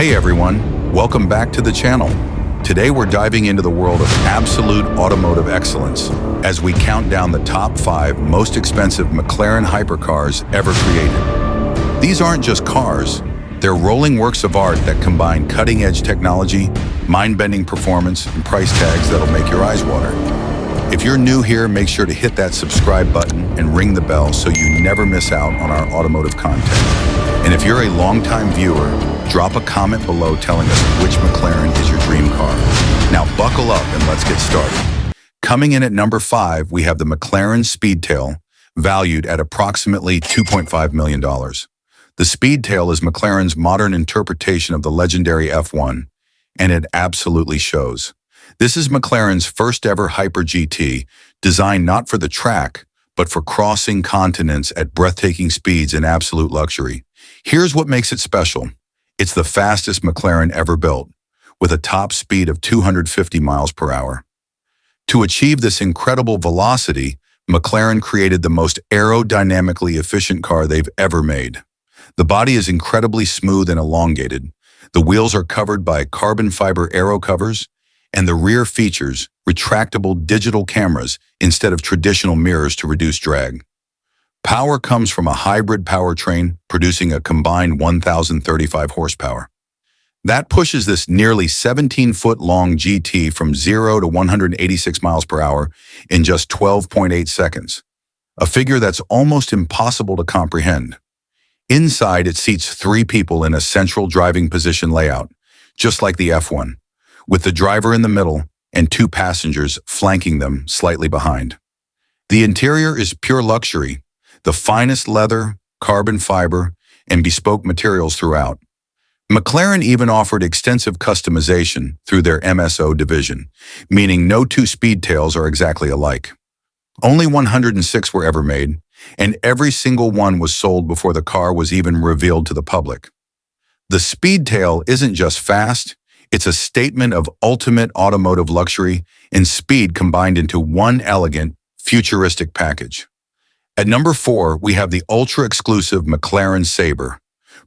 Hey everyone, welcome back to the channel. Today we're diving into the world of absolute automotive excellence as we count down the top 5 most expensive McLaren hypercars ever created. These aren't just cars, they're rolling works of art that combine cutting-edge technology, mind-bending performance, and price tags that'll make your eyes water. If you're new here, make sure to hit that subscribe button and ring the bell so you never miss out on our automotive content. And if you're a longtime viewer, drop a comment below telling us which McLaren is your dream car. Now buckle up and let's get started. Coming in at number 5, we have the McLAREN SPEEDTAIL, valued at approximately $2.5 million. The SPEEDTAIL is McLaren's modern interpretation of the legendary F1, and it absolutely shows. This is McLaren's first ever Hyper GT, designed not for the track, but for crossing continents at breathtaking speeds and absolute luxury. Here's what makes it special. It's the fastest McLaren ever built, with a top speed of 250 miles per hour. To achieve this incredible velocity, McLaren created the most aerodynamically efficient car they've ever made. The body is incredibly smooth and elongated. The wheels are covered by carbon fiber aero covers, and the rear features retractable digital cameras instead of traditional mirrors to reduce drag. Power comes from a hybrid powertrain producing a combined 1,035 horsepower. That pushes this nearly 17-foot-long GT from 0 to 186 miles per hour in just 12.8 seconds, a figure that's almost impossible to comprehend. Inside, it seats 3 people in a central driving position layout, just like the F1, with the driver in the middle and 2 passengers flanking them slightly behind. The interior is pure luxury, the finest leather, carbon fiber, and bespoke materials throughout. McLaren even offered extensive customization through their MSO division, meaning no 2 SPEEDTAILs are exactly alike. Only 106 were ever made, and every single one was sold before the car was even revealed to the public. The SPEEDTAIL isn't just fast, it's a statement of ultimate automotive luxury and speed combined into one elegant, futuristic package. At number 4, we have the ultra-exclusive McLAREN Sabre,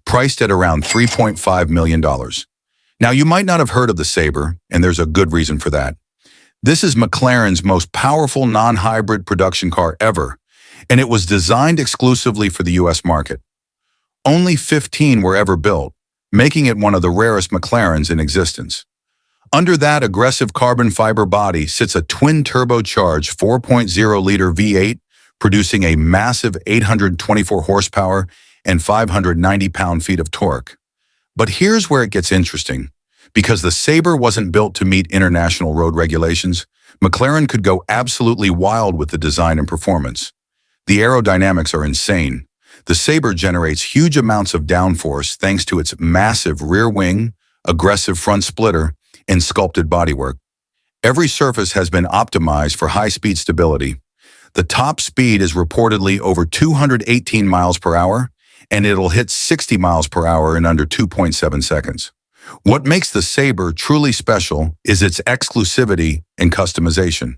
priced at around $3.5 million. Now, you might not have heard of the Sabre, and there's a good reason for that. This is McLaren's most powerful non-hybrid production car ever, and it was designed exclusively for the US market. Only 15 were ever built, making it one of the rarest McLarens in existence. Under that aggressive carbon fiber body sits a twin-turbocharged 4.0-liter V8, producing a massive 824 horsepower and 590 pound-feet of torque. But here's where it gets interesting. Because the Sabre wasn't built to meet international road regulations, McLaren could go absolutely wild with the design and performance. The aerodynamics are insane. The Sabre generates huge amounts of downforce thanks to its massive rear wing, aggressive front splitter, and sculpted bodywork. Every surface has been optimized for high-speed stability. The top speed is reportedly over 218 miles per hour, and it'll hit 60 miles per hour in under 2.7 seconds. What makes the Sabre truly special is its exclusivity and customization.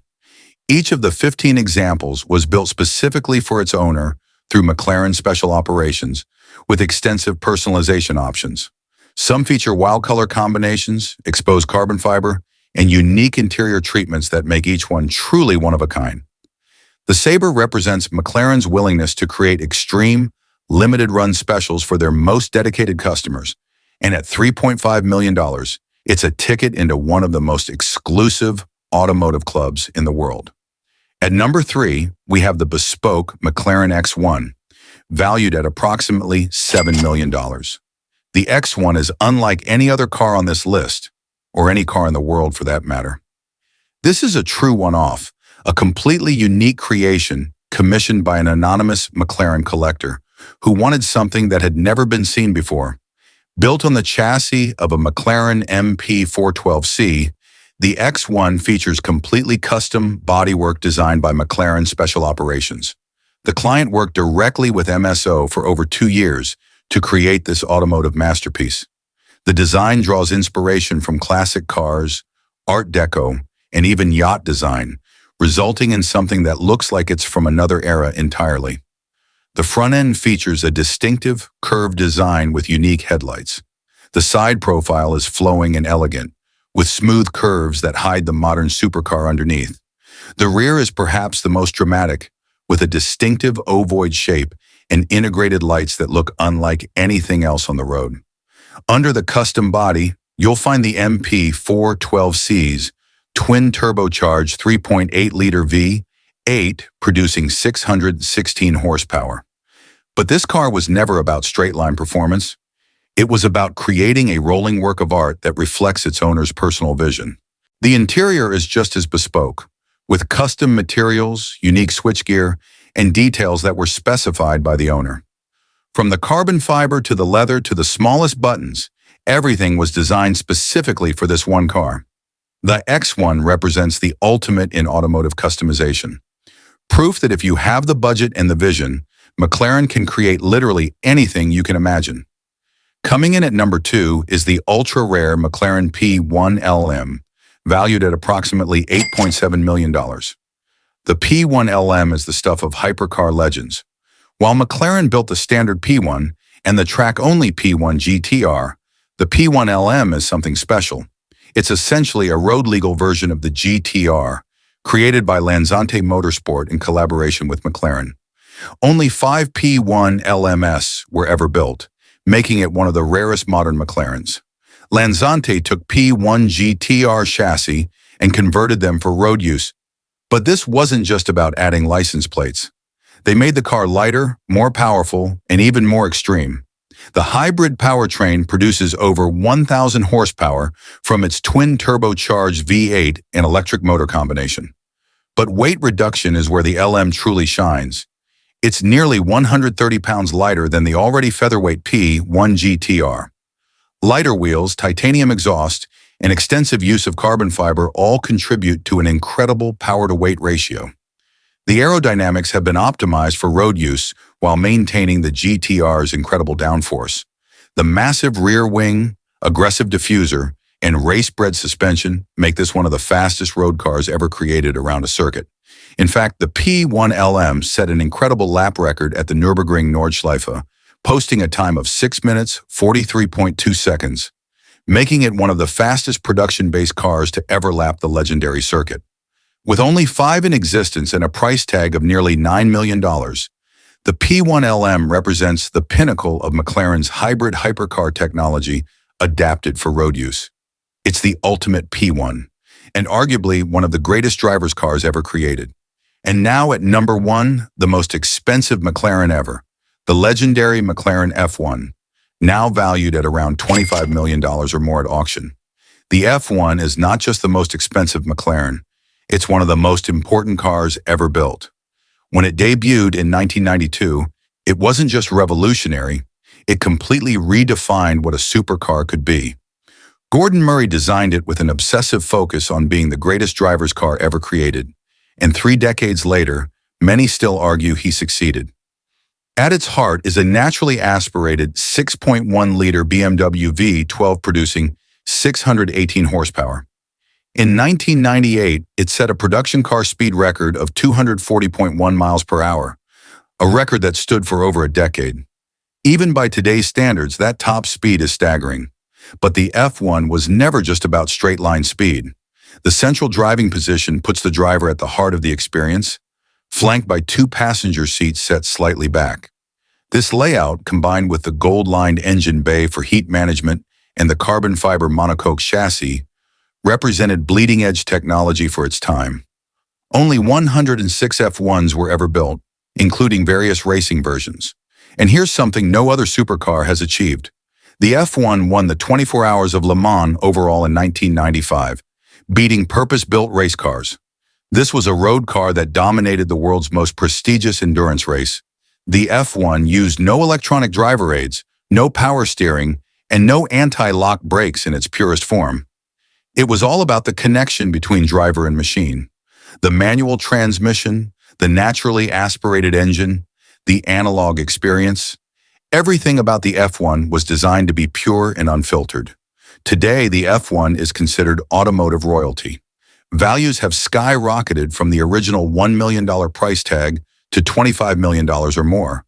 Each of the 15 examples was built specifically for its owner through McLaren Special Operations, with extensive personalization options. Some feature wild color combinations, exposed carbon fiber, and unique interior treatments that make each one truly one of a kind. The Sabre represents McLaren's willingness to create extreme, limited-run specials for their most dedicated customers, and at $3.5 million, it's a ticket into one of the most exclusive automotive clubs in the world. At number 3, we have the bespoke McLAREN X-1, valued at approximately $7 million. The X-1 is unlike any other car on this list, or any car in the world for that matter. This is a true one-off, a completely unique creation commissioned by an anonymous McLaren collector who wanted something that had never been seen before. Built on the chassis of a McLaren MP412C, the X1 features completely custom bodywork designed by McLaren Special Operations. The client worked directly with MSO for over 2 years to create this automotive masterpiece. The design draws inspiration from classic cars, Art Deco, and even yacht design, resulting in something that looks like it's from another era entirely. The front end features a distinctive, curved design with unique headlights. The side profile is flowing and elegant, with smooth curves that hide the modern supercar underneath. The rear is perhaps the most dramatic, with a distinctive ovoid shape and integrated lights that look unlike anything else on the road. Under the custom body, you'll find the MP412C's twin-turbocharged 3.8-liter V8 producing 616 horsepower. But this car was never about straight-line performance. It was about creating a rolling work of art that reflects its owner's personal vision. The interior is just as bespoke, with custom materials, unique switchgear, and details that were specified by the owner. From the carbon fiber to the leather to the smallest buttons, everything was designed specifically for this one car. The X1 represents the ultimate in automotive customization. Proof that if you have the budget and the vision, McLaren can create literally anything you can imagine. Coming in at number 2 is the ultra-rare McLAREN P1 LM, valued at approximately $8.7 million. The P1 LM is the stuff of hypercar legends. While McLaren built the standard P1 and the track-only P1 GTR, the P1 LM is something special. It's essentially a road-legal version of the GTR, created by Lansante Motorsport in collaboration with McLaren. Only 5 P1 LMS were ever built, making it one of the rarest modern McLarens. Lansante took P1 GTR chassis and converted them for road use. But this wasn't just about adding license plates. They made the car lighter, more powerful, and even more extreme. The hybrid powertrain produces over 1,000 horsepower from its twin-turbocharged V8 and electric motor combination. But weight reduction is where the LM truly shines. It's nearly 130 pounds lighter than the already featherweight P1 GTR. Lighter wheels, titanium exhaust, and extensive use of carbon fiber all contribute to an incredible power-to-weight ratio. The aerodynamics have been optimized for road use while maintaining the GTR's incredible downforce. The massive rear wing, aggressive diffuser, and race-bred suspension make this one of the fastest road cars ever created around a circuit. In fact, the P1 LM set an incredible lap record at the Nürburgring Nordschleife, posting a time of 6 minutes, 43.2 seconds, making it one of the fastest production-based cars to ever lap the legendary circuit. With only 5 in existence and a price tag of nearly $9 million, the P1 LM represents the pinnacle of McLaren's hybrid hypercar technology adapted for road use. It's the ultimate P1, and arguably one of the greatest driver's cars ever created. And now at number 1, the most expensive McLaren ever, the legendary McLAREN F1, now valued at around $25 million or more at auction. The F1 is not just the most expensive McLaren, it's one of the most important cars ever built. When it debuted in 1992, it wasn't just revolutionary, it completely redefined what a supercar could be. Gordon Murray designed it with an obsessive focus on being the greatest driver's car ever created, and 3 decades later, many still argue he succeeded. At its heart is a naturally aspirated 6.1-liter BMW V12 producing 618 horsepower. In 1998, it set a production car speed record of 240.1 miles per hour, a record that stood for over a decade. Even by today's standards, that top speed is staggering. But the F1 was never just about straight-line speed. The central driving position puts the driver at the heart of the experience, flanked by 2 passenger seats set slightly back. This layout, combined with the gold-lined engine bay for heat management and the carbon fiber monocoque chassis, represented bleeding-edge technology for its time. Only 106 F1s were ever built, including various racing versions. And here's something no other supercar has achieved. The F1 won the 24 Hours of Le Mans overall in 1995, beating purpose-built race cars. This was a road car that dominated the world's most prestigious endurance race. The F1 used no electronic driver aids, no power steering, and no anti-lock brakes in its purest form. It was all about the connection between driver and machine. The manual transmission, the naturally aspirated engine, the analog experience. Everything about the F1 was designed to be pure and unfiltered. Today, the F1 is considered automotive royalty. Values have skyrocketed from the original $1 million price tag to $25 million or more,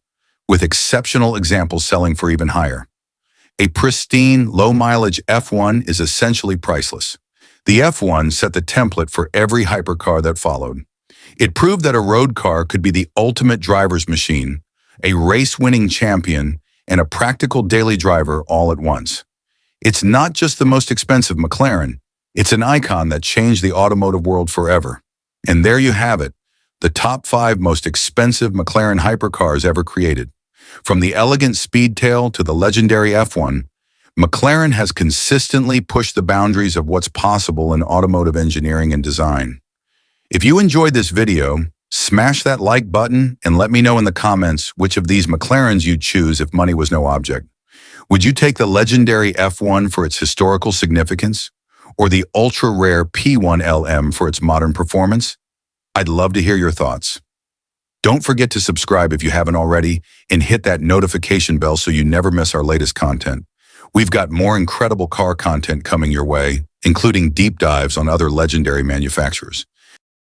with exceptional examples selling for even higher. A pristine, low-mileage F1 is essentially priceless. The F1 set the template for every hypercar that followed. It proved that a road car could be the ultimate driver's machine, a race-winning champion, and a practical daily driver all at once. It's not just the most expensive McLaren, it's an icon that changed the automotive world forever. And there you have it, the top 5 most expensive McLaren hypercars ever created. From the elegant Speedtail to the legendary F1, McLaren has consistently pushed the boundaries of what's possible in automotive engineering and design. If you enjoyed this video, smash that like button and let me know in the comments which of these McLarens you'd choose if money was no object. Would you take the legendary F1 for its historical significance, or the ultra-rare P1 LM for its modern performance? I'd love to hear your thoughts. Don't forget to subscribe if you haven't already, and hit that notification bell so you never miss our latest content. We've got more incredible car content coming your way, including deep dives on other legendary manufacturers.